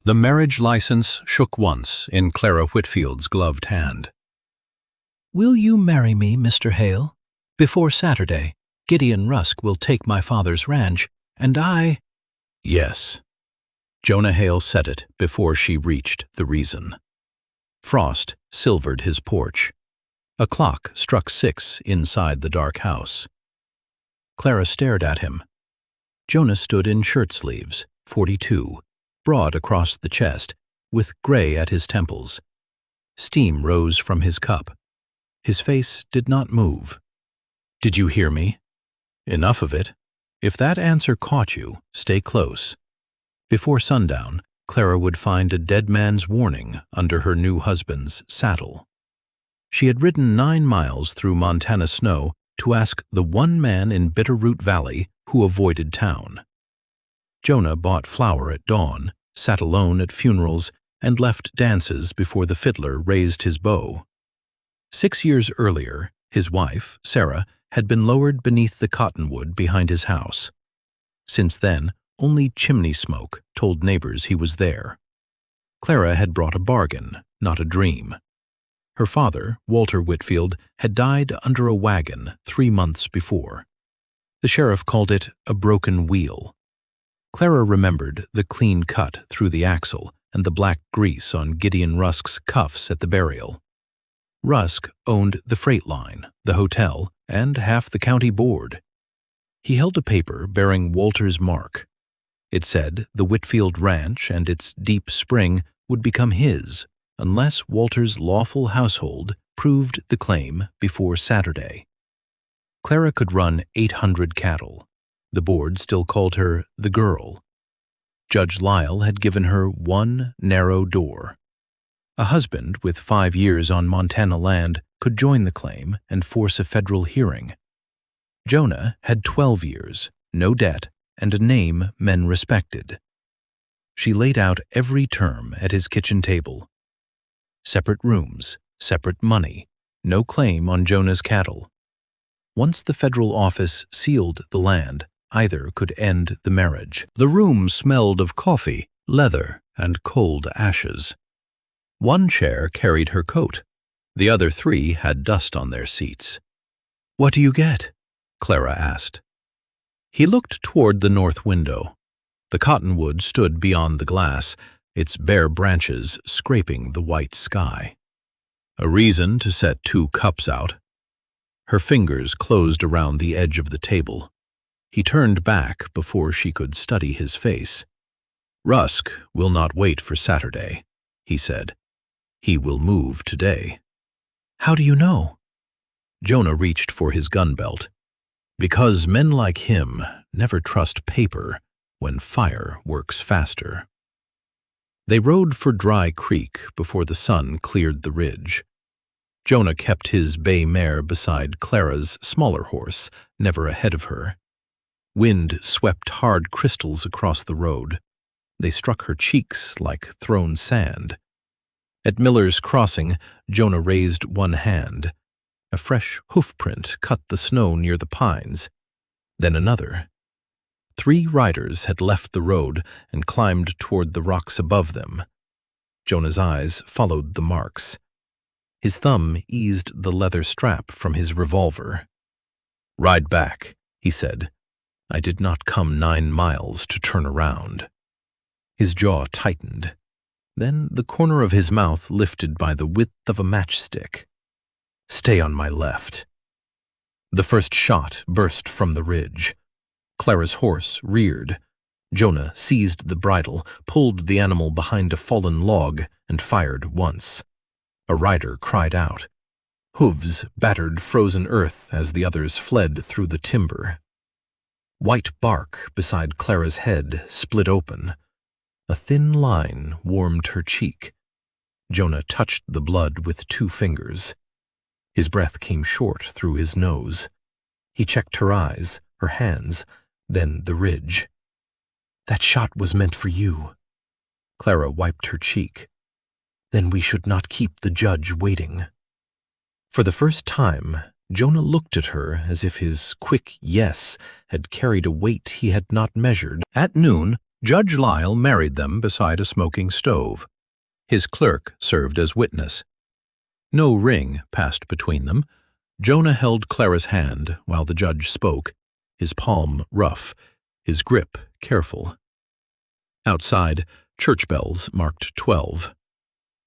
The marriage license shook once in Clara Whitfield's gloved hand. "Will you marry me, Mr. Hale? Before Saturday, Gideon Rusk will take my father's ranch, and I—" Yes. Jonah Hale said it before she reached the reason. Frost silvered his porch. A clock struck 6 inside the dark house. Clara stared at him. Jonah stood in shirt sleeves, 42, broad across the chest, with gray at his temples. Steam rose from his cup. His face did not move. "Did you hear me?" "Enough of it. If that answer caught you, stay close." Before sundown, Clara would find a dead man's warning under her new husband's saddle. She had ridden 9 miles through Montana snow to ask the one man in Bitterroot Valley who avoided town. Jonah bought flour at dawn, sat alone at funerals, and left dances before the fiddler raised his bow. 6 years earlier, his wife, Sarah, had been lowered beneath the cottonwood behind his house. Since then, only chimney smoke told neighbors he was there. Clara had brought a bargain, not a dream. Her father, Walter Whitfield, had died under a wagon 3 months before. The sheriff called it a broken wheel. Clara remembered the clean cut through the axle and the black grease on Gideon Rusk's cuffs at the burial. Rusk owned the freight line, the hotel, and half the county board. He held a paper bearing Walter's mark. It said the Whitfield Ranch and its deep spring would become his unless Walter's lawful household proved the claim before Saturday. Clara could run 800 cattle. The board still called her the girl. Judge Lyle had given her one narrow door. A husband with 5 years on Montana land could join the claim and force a federal hearing. Jonah had 12 years, no debt, and a name men respected. She laid out every term at his kitchen table. Separate rooms, separate money, no claim on Jonah's cattle. Once the federal office sealed the land, either could end the marriage. The room smelled of coffee, leather, and cold ashes. One chair carried her coat. The other 3 had dust on their seats. "What do you get?" Clara asked. He looked toward the north window. The cottonwood stood beyond the glass, its bare branches scraping the white sky. A reason to set 2 cups out. Her fingers closed around the edge of the table. He turned back before she could study his face. "Rusk will not wait for Saturday," he said. "He will move today." "How do you know?" Jonah reached for his gun belt. "Because men like him never trust paper when fire works faster." They rode for Dry Creek before the sun cleared the ridge. Jonah kept his bay mare beside Clara's smaller horse, never ahead of her. Wind swept hard crystals across the road. They struck her cheeks like thrown sand. At Miller's Crossing, Jonah raised one hand. A fresh hoofprint cut the snow near the pines. Then another. 3 riders had left the road and climbed toward the rocks above them. Jonah's eyes followed the marks. His thumb eased the leather strap from his revolver. "Ride back," he said. "I did not come 9 miles to turn around." His jaw tightened. Then the corner of his mouth lifted by the width of a matchstick. "Stay on my left." The first shot burst from the ridge. Clara's horse reared. Jonah seized the bridle, pulled the animal behind a fallen log, and fired once. A rider cried out. Hooves battered frozen earth as the others fled through the timber. White bark beside Clara's head split open. A thin line warmed her cheek. Jonah touched the blood with 2 fingers. His breath came short through his nose. He checked her eyes, her hands, then the ridge. "That shot was meant for you." Clara wiped her cheek. "Then we should not keep the judge waiting." For the first time, Jonah looked at her as if his quick yes had carried a weight he had not measured. At noon, Judge Lyle married them beside a smoking stove. His clerk served as witness. No ring passed between them. Jonah held Clara's hand while the judge spoke, his palm rough, his grip careful. Outside, church bells marked 12.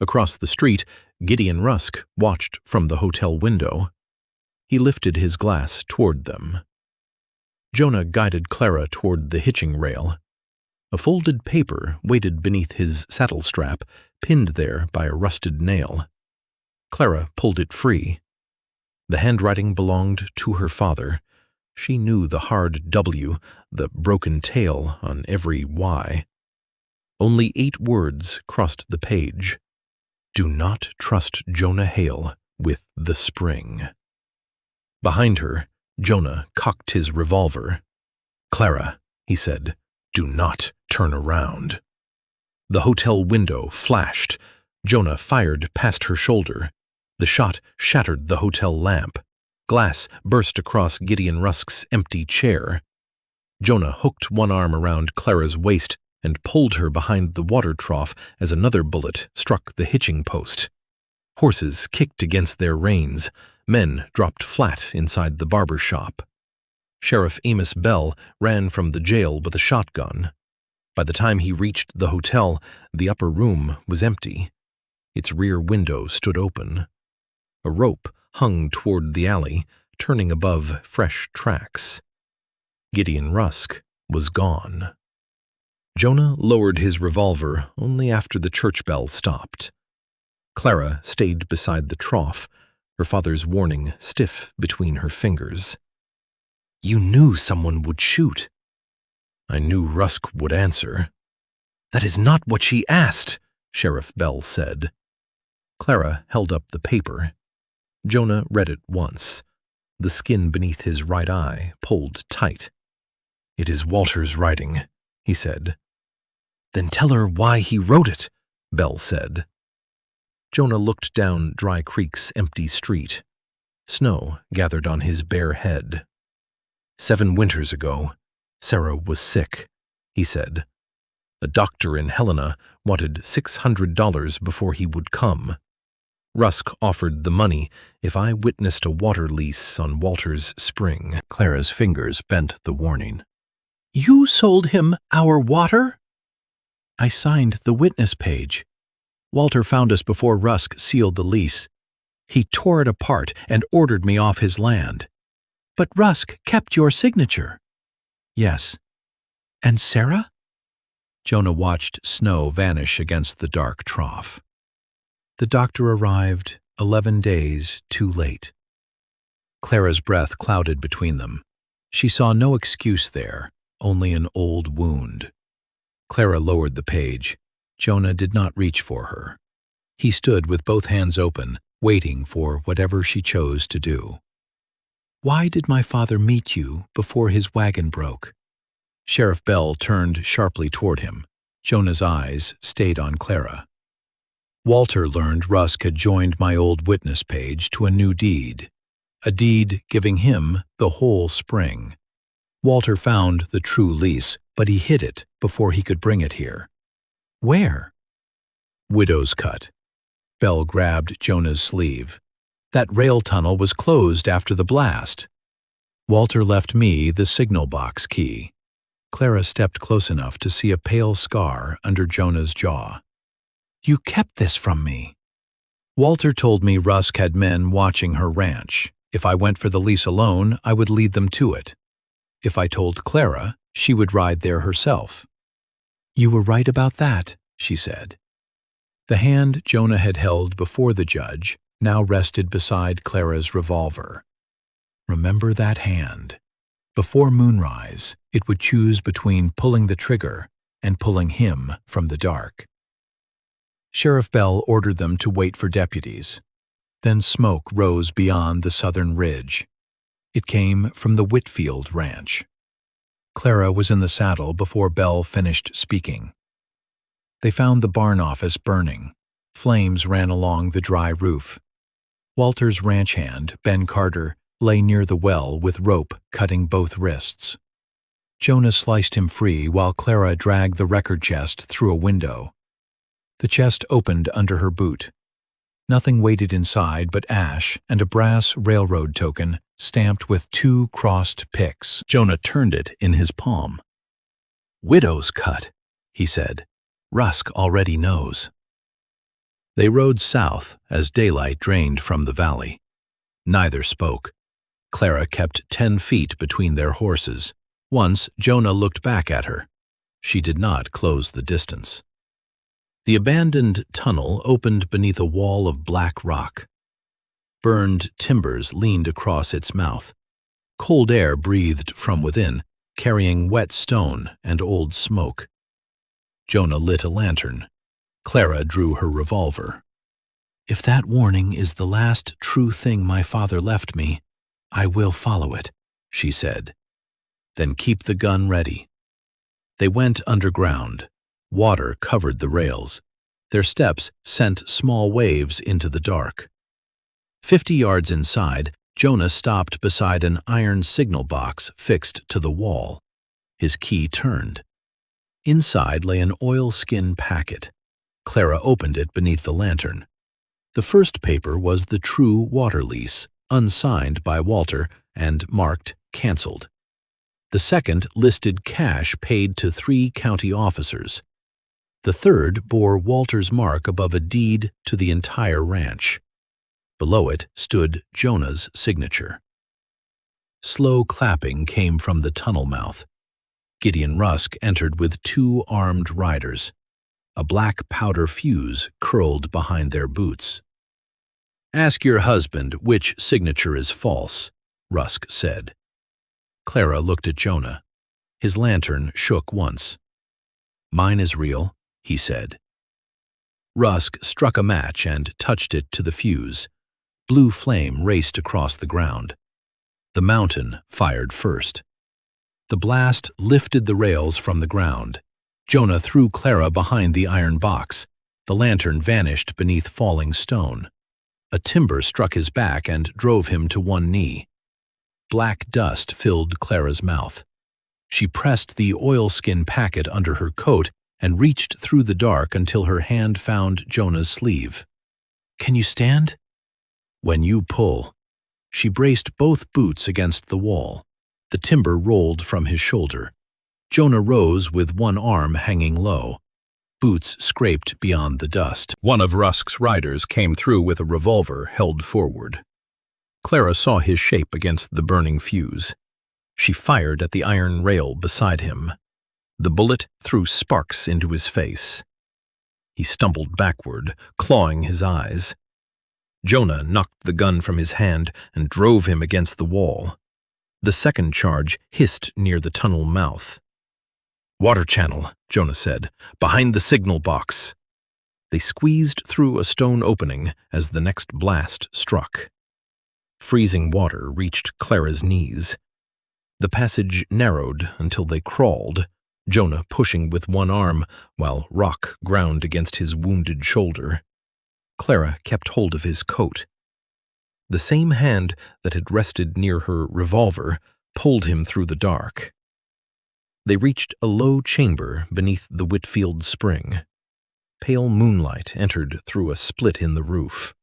Across the street, Gideon Rusk watched from the hotel window. He lifted his glass toward them. Jonah guided Clara toward the hitching rail. A folded paper waited beneath his saddle strap, pinned there by a rusted nail. Clara pulled it free. The handwriting belonged to her father. She knew the hard W, the broken tail on every Y. Only 8 words crossed the page. Do not trust Jonah Hale with the spring. Behind her, Jonah cocked his revolver. Clara, he said, do not turn around. The hotel window flashed. Jonah fired past her shoulder. The shot shattered the hotel lamp. Glass burst across Gideon Rusk's empty chair. Jonah hooked one arm around Clara's waist and pulled her behind the water trough as another bullet struck the hitching post. Horses kicked against their reins. Men dropped flat inside the barber shop. Sheriff Amos Bell ran from the jail with a shotgun. By the time he reached the hotel, the upper room was empty. Its rear window stood open. A rope hung toward the alley, turning above fresh tracks. Gideon Rusk was gone. Jonah lowered his revolver only after the church bell stopped. Clara stayed beside the trough, her father's warning stiff between her fingers. You knew someone would shoot. I knew Rusk would answer. That is not what she asked, Sheriff Bell said. Clara held up the paper. Jonah read it once. The skin beneath his right eye pulled tight. It is Walter's writing, he said. Then tell her why he wrote it, Bell said. Jonah looked down Dry Creek's empty street. Snow gathered on his bare head. 7 winters ago, Sarah was sick, he said. A doctor in Helena wanted $600 before he would come. Rusk offered the money if I witnessed a water lease on Walter's spring. Clara's fingers bent the warning. You sold him our water? I signed the witness page. Walter found us before Rusk sealed the lease. He tore it apart and ordered me off his land. But Rusk kept your signature. Yes. And Sarah? Jonah watched snow vanish against the dark trough. The doctor arrived 11 days too late. Clara's breath clouded between them. She saw no excuse there, only an old wound. Clara lowered the page. Jonah did not reach for her. He stood with both hands open, waiting for whatever she chose to do. Why did my father meet you before his wagon broke? Sheriff Bell turned sharply toward him. Jonah's eyes stayed on Clara. Walter learned Rusk had joined my old witness page to a new deed, a deed giving him the whole spring. Walter found the true lease, but he hid it before he could bring it here. Where? Widow's Cut. Bell grabbed Jonah's sleeve. That rail tunnel was closed after the blast. Walter left me the signal box key. Clara stepped close enough to see a pale scar under Jonah's jaw. You kept this from me. Walter told me Rusk had men watching her ranch. If I went for the lease alone, I would lead them to it. If I told Clara, she would ride there herself. You were right about that, she said. The hand Jonah had held before the judge now rested beside Clara's revolver. Remember that hand. Before moonrise, it would choose between pulling the trigger and pulling him from the dark. Sheriff Bell ordered them to wait for deputies. Then smoke rose beyond the southern ridge. It came from the Whitfield ranch. Clara was in the saddle before Bell finished speaking. They found the barn office burning. Flames ran along the dry roof. Walter's ranch hand, Ben Carter, lay near the well with rope cutting both wrists. Jonah sliced him free while Clara dragged the record chest through a window. The chest opened under her boot. Nothing waited inside but ash and a brass railroad token stamped with 2 crossed picks. Jonah turned it in his palm. "Widow's cut," he said. "Rusk already knows." They rode south as daylight drained from the valley. Neither spoke. Clara kept 10 feet between their horses. Once, Jonah looked back at her. She did not close the distance. The abandoned tunnel opened beneath a wall of black rock. Burned timbers leaned across its mouth. Cold air breathed from within, carrying wet stone and old smoke. Jonah lit a lantern. Clara drew her revolver. "If that warning is the last true thing my father left me, I will follow it," she said. "Then keep the gun ready." They went underground. Water covered the rails. Their steps sent small waves into the dark. 50 yards inside, Jonah stopped beside an iron signal box fixed to the wall. His key turned. Inside lay an oilskin packet. Clara opened it beneath the lantern. The first paper was the true water lease, unsigned by Walter and marked "Cancelled." The second listed cash paid to 3 county officers. The third bore Walter's mark above a deed to the entire ranch. Below it stood Jonah's signature. Slow clapping came from the tunnel mouth. Gideon Rusk entered with 2 armed riders. A black powder fuse curled behind their boots. "Ask your husband which signature is false," Rusk said. Clara looked at Jonah. His lantern shook once. "Mine is real," he said. Rusk struck a match and touched it to the fuse. Blue flame raced across the ground. The mountain fired first. The blast lifted the rails from the ground. Jonah threw Clara behind the iron box. The lantern vanished beneath falling stone. A timber struck his back and drove him to one knee. Black dust filled Clara's mouth. She pressed the oilskin packet under her coat and reached through the dark until her hand found Jonah's sleeve. "Can you stand?" "When you pull." She braced both boots against the wall. The timber rolled from his shoulder. Jonah rose with one arm hanging low. Boots scraped beyond the dust. One of Rusk's riders came through with a revolver held forward. Clara saw his shape against the burning fuse. She fired at the iron rail beside him. The bullet threw sparks into his face. He stumbled backward, clawing his eyes. Jonah knocked the gun from his hand and drove him against the wall. The second charge hissed near the tunnel mouth. "Water channel," Jonah said, "behind the signal box." They squeezed through a stone opening as the next blast struck. Freezing water reached Clara's knees. The passage narrowed until they crawled, Jonah pushing with one arm while rock ground against his wounded shoulder. Clara kept hold of his coat. The same hand that had rested near her revolver pulled him through the dark. They reached a low chamber beneath the Whitfield spring. Pale moonlight entered through a split in the roof.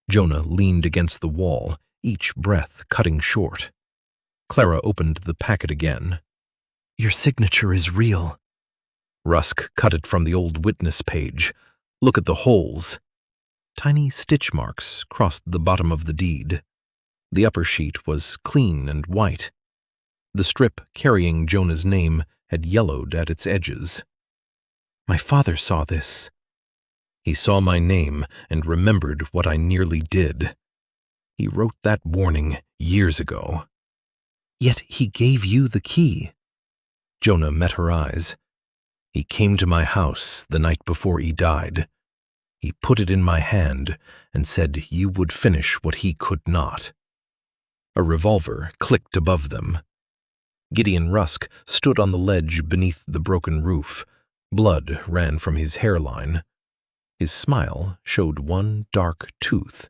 Jonah leaned against the wall, each breath cutting short. Clara opened the packet again. "Your signature is real." Rusk cut it from the old witness page. "Look at the holes." Tiny stitch marks crossed the bottom of the deed. The upper sheet was clean and white. The strip carrying Jonah's name had yellowed at its edges. "My father saw this." "He saw my name and remembered what I nearly did. He wrote that warning years ago." "Yet he gave you the key." Jonah met her eyes. "He came to my house the night before he died. He put it in my hand and said you would finish what he could not." A revolver clicked above them. Gideon Rusk stood on the ledge beneath the broken roof. Blood ran from his hairline. His smile showed one dark tooth.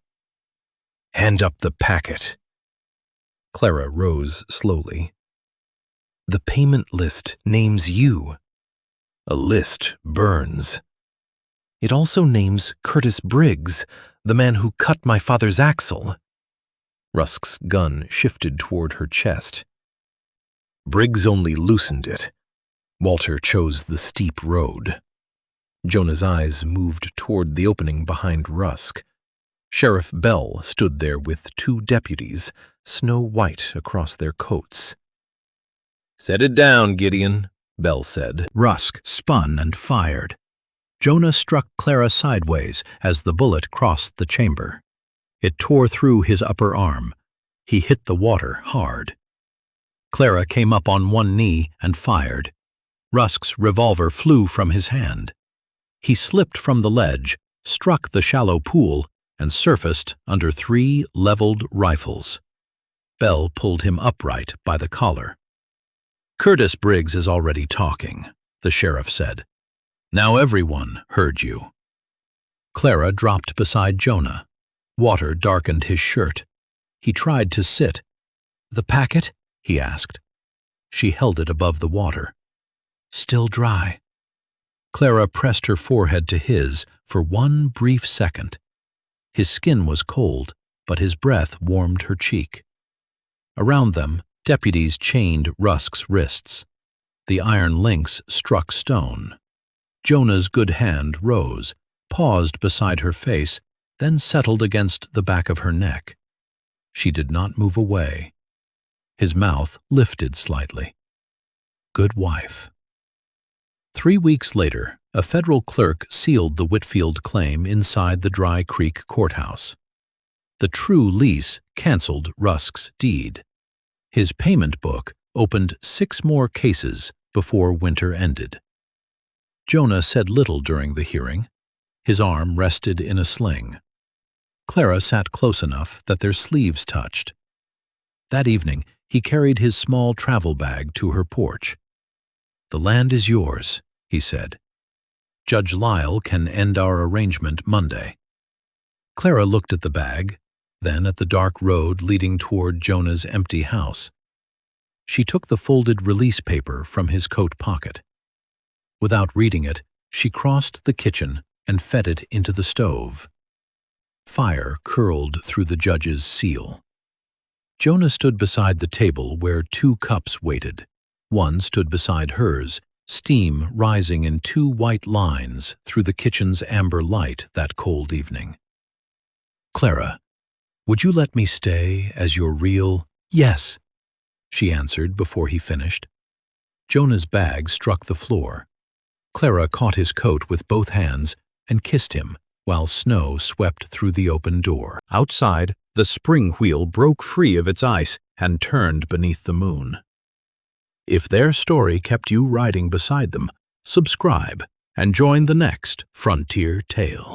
"Hand up the packet." Clara rose slowly. The payment list names you. A list burns. It also names Curtis Briggs, the man who cut my father's axle. Rusk's gun shifted toward her chest. Briggs only loosened it. Walter chose the steep road. Jonah's eyes moved toward the opening behind Rusk. Sheriff Bell stood there with 2 deputies, snow white across their coats. "Set it down, Gideon," Bell said. Rusk spun and fired. Jonah struck Clara sideways as the bullet crossed the chamber. It tore through his upper arm. He hit the water hard. Clara came up on one knee and fired. Rusk's revolver flew from his hand. He slipped from the ledge, struck the shallow pool, and surfaced under 3 leveled rifles. Bell pulled him upright by the collar. "Curtis Briggs is already talking," the sheriff said. "Now everyone heard you." Clara dropped beside Jonah. Water darkened his shirt. He tried to sit. "The packet?" he asked. She held it above the water. "Still dry." Clara pressed her forehead to his for one brief second. His skin was cold, but his breath warmed her cheek. Around them, deputies chained Rusk's wrists. The iron links struck stone. Jonah's good hand rose, paused beside her face, then settled against the back of her neck. She did not move away. His mouth lifted slightly. Good wife. 3 weeks later, a federal clerk sealed the Whitfield claim inside the Dry Creek courthouse. The true lease canceled Rusk's deed. His payment book opened 6 more cases before winter ended. Jonah said little during the hearing. His arm rested in a sling. Clara sat close enough that their sleeves touched. That evening, he carried his small travel bag to her porch. "The land is yours," he said. "Judge Lyle can end our arrangement Monday." Clara looked at the bag, then at the dark road leading toward Jonah's empty house. She took the folded release paper from his coat pocket. Without reading it, she crossed the kitchen and fed it into the stove. Fire curled through the judge's seal. Jonah stood beside the table where 2 cups waited. One stood beside hers, steam rising in 2 white lines through the kitchen's amber light that cold evening. "Clara, would you let me stay as your real—" "Yes," she answered before he finished. Jonah's bag struck the floor. Clara caught his coat with both hands and kissed him while snow swept through the open door. Outside, the spring wheel broke free of its ice and turned beneath the moon. If their story kept you riding beside them, subscribe and join the next Frontier Tale.